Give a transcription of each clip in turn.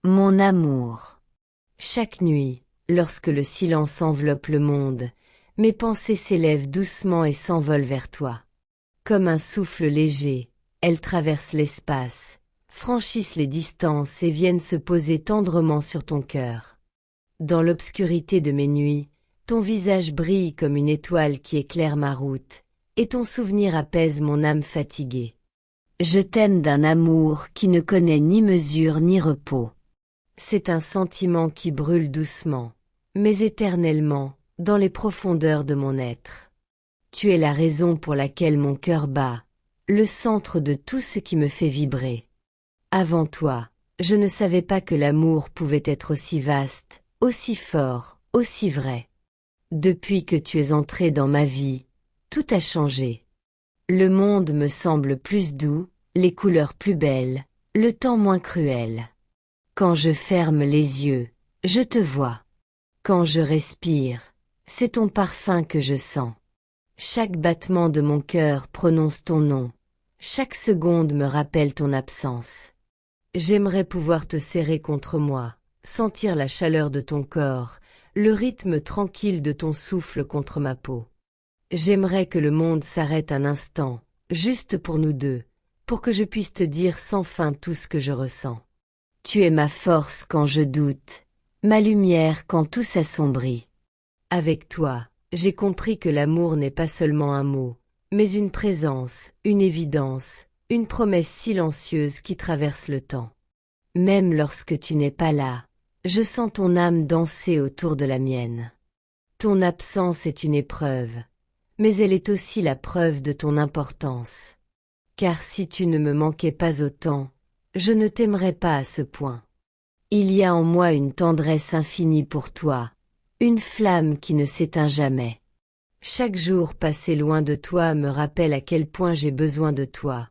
Mon amour. Chaque nuit, lorsque le silence enveloppe le monde, mes pensées s'élèvent doucement et s'envolent vers toi. Comme un souffle léger, elles traversent l'espace, franchissent les distances et viennent se poser tendrement sur ton cœur. Dans l'obscurité de mes nuits, ton visage brille comme une étoile qui éclaire ma route, et ton souvenir apaise mon âme fatiguée. Je t'aime d'un amour qui ne connaît ni mesure ni repos. C'est un sentiment qui brûle doucement, mais éternellement, dans les profondeurs de mon être. Tu es la raison pour laquelle mon cœur bat, le centre de tout ce qui me fait vibrer. Avant toi, je ne savais pas que l'amour pouvait être aussi vaste, aussi fort, aussi vrai. Depuis que tu es entré dans ma vie, tout a changé. Le monde me semble plus doux, les couleurs plus belles, le temps moins cruel. Quand je ferme les yeux, je te vois. Quand je respire, c'est ton parfum que je sens. Chaque battement de mon cœur prononce ton nom. Chaque seconde me rappelle ton absence. J'aimerais pouvoir te serrer contre moi, sentir la chaleur de ton corps, le rythme tranquille de ton souffle contre ma peau. J'aimerais que le monde s'arrête un instant, juste pour nous deux, pour que je puisse te dire sans fin tout ce que je ressens. Tu es ma force quand je doute, ma lumière quand tout s'assombrit. Avec toi, j'ai compris que l'amour n'est pas seulement un mot, mais une présence, une évidence, une promesse silencieuse qui traverse le temps. Même lorsque tu n'es pas là, je sens ton âme danser autour de la mienne. Ton absence est une épreuve, mais elle est aussi la preuve de ton importance. Car si tu ne me manquais pas autant, je ne t'aimerais pas à ce point. Il y a en moi une tendresse infinie pour toi, une flamme qui ne s'éteint jamais. Chaque jour passé loin de toi me rappelle à quel point j'ai besoin de toi,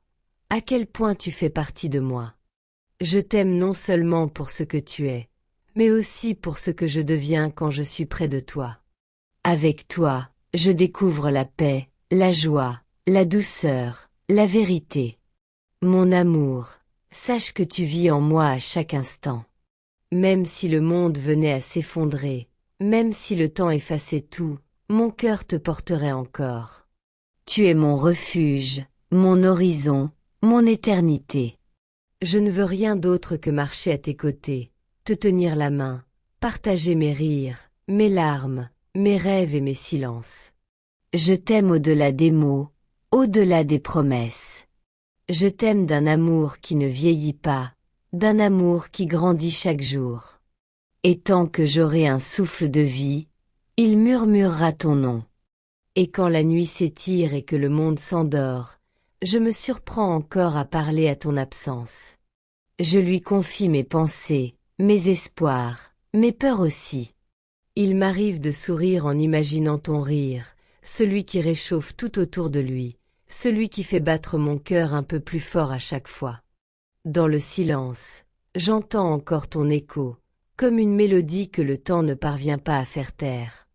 à quel point tu fais partie de moi. Je t'aime non seulement pour ce que tu es, mais aussi pour ce que je deviens quand je suis près de toi. Avec toi, je découvre la paix, la joie, la douceur, la vérité. Mon amour, sache que tu vis en moi à chaque instant. Même si le monde venait à s'effondrer, même si le temps effaçait tout, mon cœur te porterait encore. Tu es mon refuge, mon horizon, mon éternité. Je ne veux rien d'autre que marcher à tes côtés, te tenir la main, partager mes rires, mes larmes, mes rêves et mes silences. Je t'aime au-delà des mots, au-delà des promesses. Je t'aime d'un amour qui ne vieillit pas, d'un amour qui grandit chaque jour. Et tant que j'aurai un souffle de vie, il murmurera ton nom. Et quand la nuit s'étire et que le monde s'endort, je me surprends encore à parler à ton absence. Je lui confie mes pensées, mes espoirs, mes peurs aussi. Il m'arrive de sourire en imaginant ton rire, celui qui réchauffe tout autour de lui, celui qui fait battre mon cœur un peu plus fort à chaque fois. Dans le silence, j'entends encore ton écho, comme une mélodie que le temps ne parvient pas à faire taire.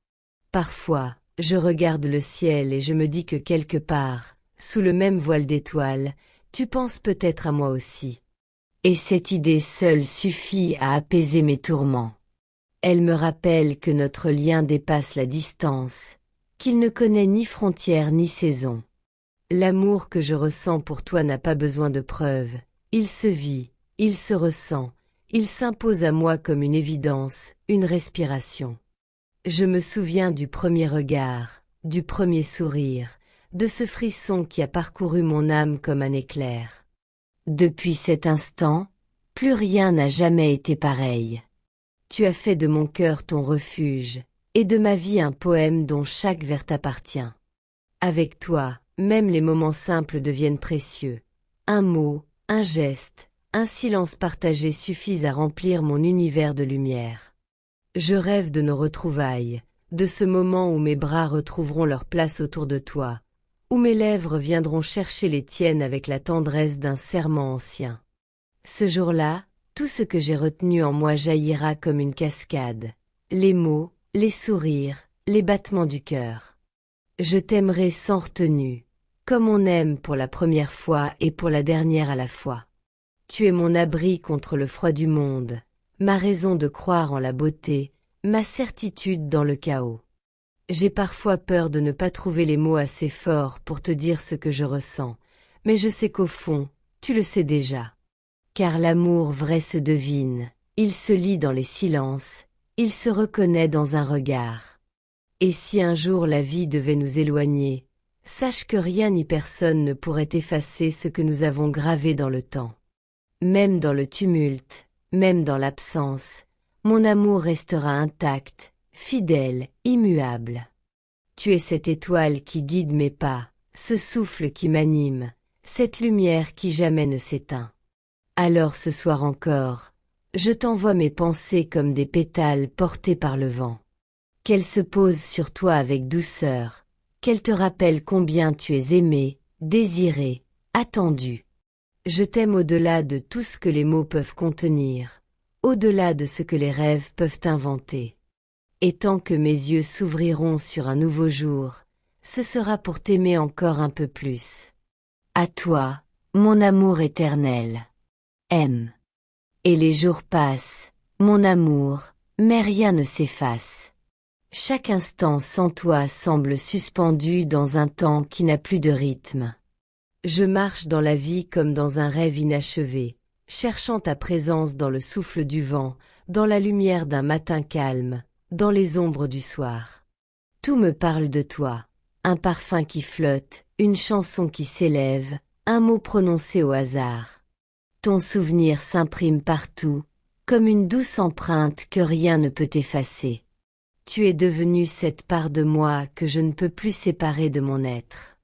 Parfois, je regarde le ciel et je me dis que quelque part, sous le même voile d'étoiles, tu penses peut-être à moi aussi. Et cette idée seule suffit à apaiser mes tourments. Elle me rappelle que notre lien dépasse la distance, qu'il ne connaît ni frontières ni saison. L'amour que je ressens pour toi n'a pas besoin de preuves, il se vit, il se ressent, il s'impose à moi comme une évidence, une respiration. Je me souviens du premier regard, du premier sourire, de ce frisson qui a parcouru mon âme comme un éclair. Depuis cet instant, plus rien n'a jamais été pareil. Tu as fait de mon cœur ton refuge, et de ma vie un poème dont chaque vers t'appartient. Avec toi, même les moments simples deviennent précieux. Un mot, un geste, un silence partagé suffisent à remplir mon univers de lumière. Je rêve de nos retrouvailles, de ce moment où mes bras retrouveront leur place autour de toi, où mes lèvres viendront chercher les tiennes avec la tendresse d'un serment ancien. Ce jour-là, tout ce que j'ai retenu en moi jaillira comme une cascade, les mots, les sourires, les battements du cœur. Je t'aimerai sans retenue, comme on aime pour la première fois et pour la dernière à la fois. Tu es mon abri contre le froid du monde, ma raison de croire en la beauté, ma certitude dans le chaos. J'ai parfois peur de ne pas trouver les mots assez forts pour te dire ce que je ressens, mais je sais qu'au fond, tu le sais déjà. Car l'amour vrai se devine, il se lit dans les silences, il se reconnaît dans un regard. Et si un jour la vie devait nous éloigner, sache que rien ni personne ne pourrait effacer ce que nous avons gravé dans le temps. Même dans le tumulte, même dans l'absence, mon amour restera intact, fidèle, immuable. Tu es cette étoile qui guide mes pas, ce souffle qui m'anime, cette lumière qui jamais ne s'éteint. Alors ce soir encore, je t'envoie mes pensées comme des pétales portés par le vent. Qu'elles se posent sur toi avec douceur, qu'elles te rappellent combien tu es aimé, désiré, attendu. Je t'aime au-delà de tout ce que les mots peuvent contenir, au-delà de ce que les rêves peuvent inventer. Et tant que mes yeux s'ouvriront sur un nouveau jour, ce sera pour t'aimer encore un peu plus. À toi, mon amour éternel. M. Et les jours passent, mon amour, mais rien ne s'efface. Chaque instant sans toi semble suspendu dans un temps qui n'a plus de rythme. Je marche dans la vie comme dans un rêve inachevé, cherchant ta présence dans le souffle du vent, dans la lumière d'un matin calme, dans les ombres du soir. Tout me parle de toi, un parfum qui flotte, une chanson qui s'élève, un mot prononcé au hasard. Ton souvenir s'imprime partout, comme une douce empreinte que rien ne peut effacer. Tu es devenue cette part de moi que je ne peux plus séparer de mon être.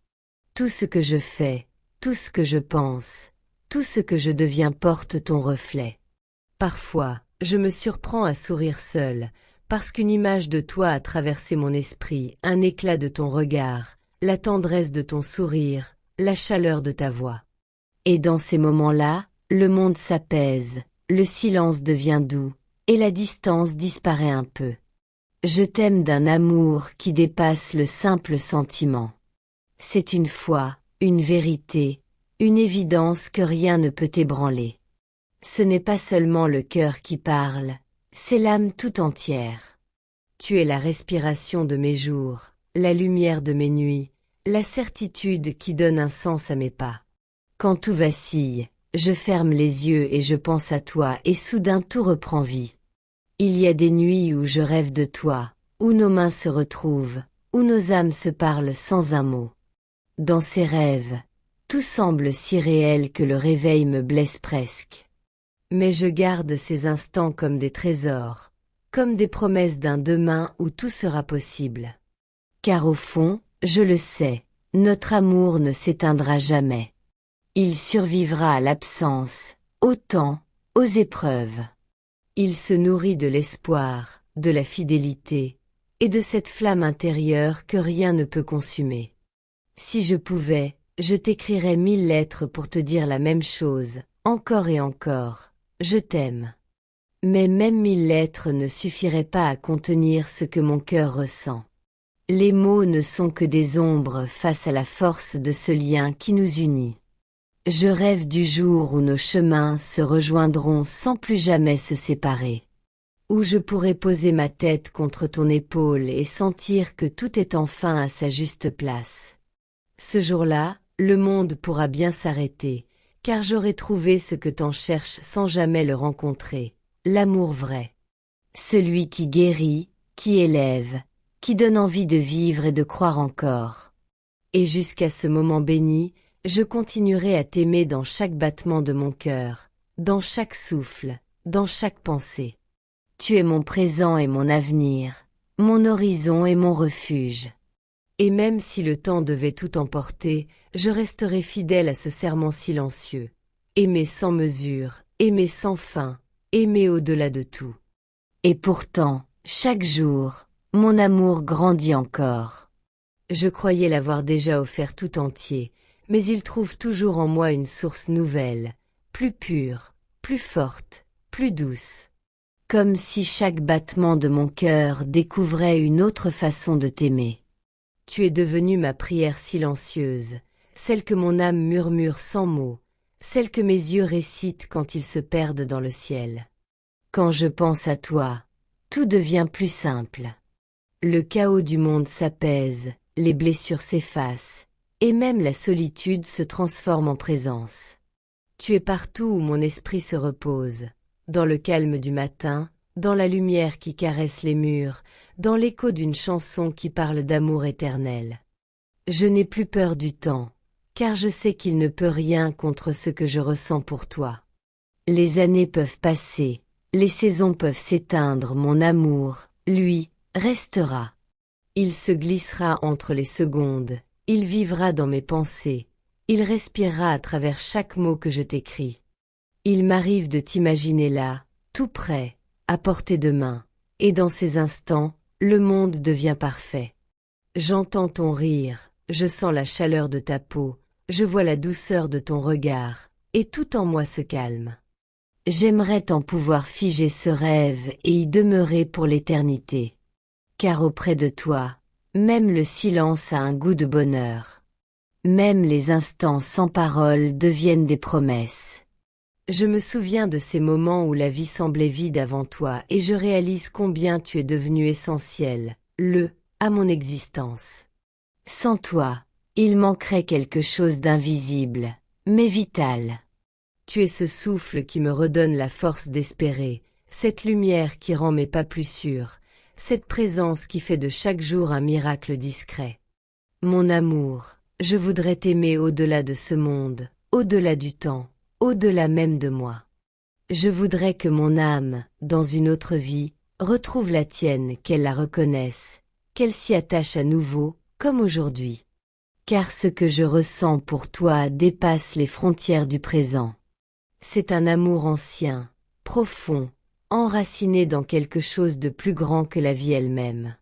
Tout ce que je fais, tout ce que je pense, tout ce que je deviens porte ton reflet. Parfois, je me surprends à sourire seule, parce qu'une image de toi a traversé mon esprit, un éclat de ton regard, la tendresse de ton sourire, la chaleur de ta voix. Et dans ces moments-là, le monde s'apaise, le silence devient doux, et la distance disparaît un peu. Je t'aime d'un amour qui dépasse le simple sentiment. C'est une foi, une vérité, une évidence que rien ne peut ébranler. Ce n'est pas seulement le cœur qui parle, c'est l'âme tout entière. Tu es la respiration de mes jours, la lumière de mes nuits, la certitude qui donne un sens à mes pas. Quand tout vacille, je ferme les yeux et je pense à toi et soudain tout reprend vie. Il y a des nuits où je rêve de toi, où nos mains se retrouvent, où nos âmes se parlent sans un mot. Dans ces rêves, tout semble si réel que le réveil me blesse presque. Mais je garde ces instants comme des trésors, comme des promesses d'un demain où tout sera possible. Car au fond, je le sais, notre amour ne s'éteindra jamais. Il survivra à l'absence, au temps, aux épreuves. Il se nourrit de l'espoir, de la fidélité, et de cette flamme intérieure que rien ne peut consumer. Si je pouvais, je t'écrirais 1000 lettres pour te dire la même chose, encore et encore, je t'aime. Mais même 1000 lettres ne suffiraient pas à contenir ce que mon cœur ressent. Les mots ne sont que des ombres face à la force de ce lien qui nous unit. Je rêve du jour où nos chemins se rejoindront sans plus jamais se séparer. Où je pourrai poser ma tête contre ton épaule et sentir que tout est enfin à sa juste place. Ce jour-là, le monde pourra bien s'arrêter, car j'aurai trouvé ce que t'en cherches sans jamais le rencontrer, l'amour vrai. Celui qui guérit, qui élève, qui donne envie de vivre et de croire encore. Et jusqu'à ce moment béni, je continuerai à t'aimer dans chaque battement de mon cœur, dans chaque souffle, dans chaque pensée. Tu es mon présent et mon avenir, mon horizon et mon refuge. Et même si le temps devait tout emporter, je resterai fidèle à ce serment silencieux. Aimer sans mesure, aimer sans fin, aimer au-delà de tout. Et pourtant, chaque jour, mon amour grandit encore. Je croyais l'avoir déjà offert tout entier, mais il trouve toujours en moi une source nouvelle, plus pure, plus forte, plus douce. Comme si chaque battement de mon cœur découvrait une autre façon de t'aimer. Tu es devenue ma prière silencieuse, celle que mon âme murmure sans mots, celle que mes yeux récitent quand ils se perdent dans le ciel. Quand je pense à toi, tout devient plus simple. Le chaos du monde s'apaise, les blessures s'effacent, et même la solitude se transforme en présence. Tu es partout où mon esprit se repose, dans le calme du matin, dans la lumière qui caresse les murs, dans l'écho d'une chanson qui parle d'amour éternel. Je n'ai plus peur du temps, car je sais qu'il ne peut rien contre ce que je ressens pour toi. Les années peuvent passer, les saisons peuvent s'éteindre, mon amour, lui, restera. Il se glissera entre les secondes, il vivra dans mes pensées, il respirera à travers chaque mot que je t'écris. Il m'arrive de t'imaginer là, tout près, à portée de main, et dans ces instants, le monde devient parfait. J'entends ton rire, je sens la chaleur de ta peau, je vois la douceur de ton regard, et tout en moi se calme. J'aimerais tant pouvoir figer ce rêve et y demeurer pour l'éternité. Car auprès de toi, même le silence a un goût de bonheur. Même les instants sans parole deviennent des promesses. Je me souviens de ces moments où la vie semblait vide avant toi et je réalise combien tu es devenu essentiel, à mon existence. Sans toi, il manquerait quelque chose d'invisible, mais vital. Tu es ce souffle qui me redonne la force d'espérer, cette lumière qui rend mes pas plus sûrs, cette présence qui fait de chaque jour un miracle discret. Mon amour, je voudrais t'aimer au-delà de ce monde, au-delà du temps, au-delà même de moi. Je voudrais que mon âme, dans une autre vie, retrouve la tienne, qu'elle la reconnaisse, qu'elle s'y attache à nouveau, comme aujourd'hui. Car ce que je ressens pour toi dépasse les frontières du présent. C'est un amour ancien, profond, enraciné dans quelque chose de plus grand que la vie elle-même.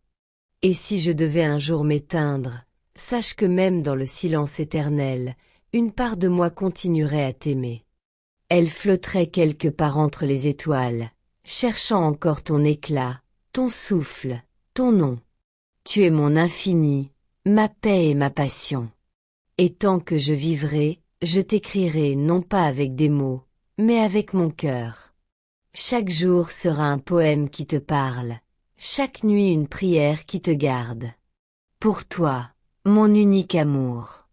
Et si je devais un jour m'éteindre, sache que même dans le silence éternel, une part de moi continuerait à t'aimer. Elle flotterait quelque part entre les étoiles, cherchant encore ton éclat, ton souffle, ton nom. Tu es mon infini, ma paix et ma passion. Et tant que je vivrai, je t'écrirai non pas avec des mots, mais avec mon cœur. Chaque jour sera un poème qui te parle, chaque nuit une prière qui te garde. Pour toi, mon unique amour.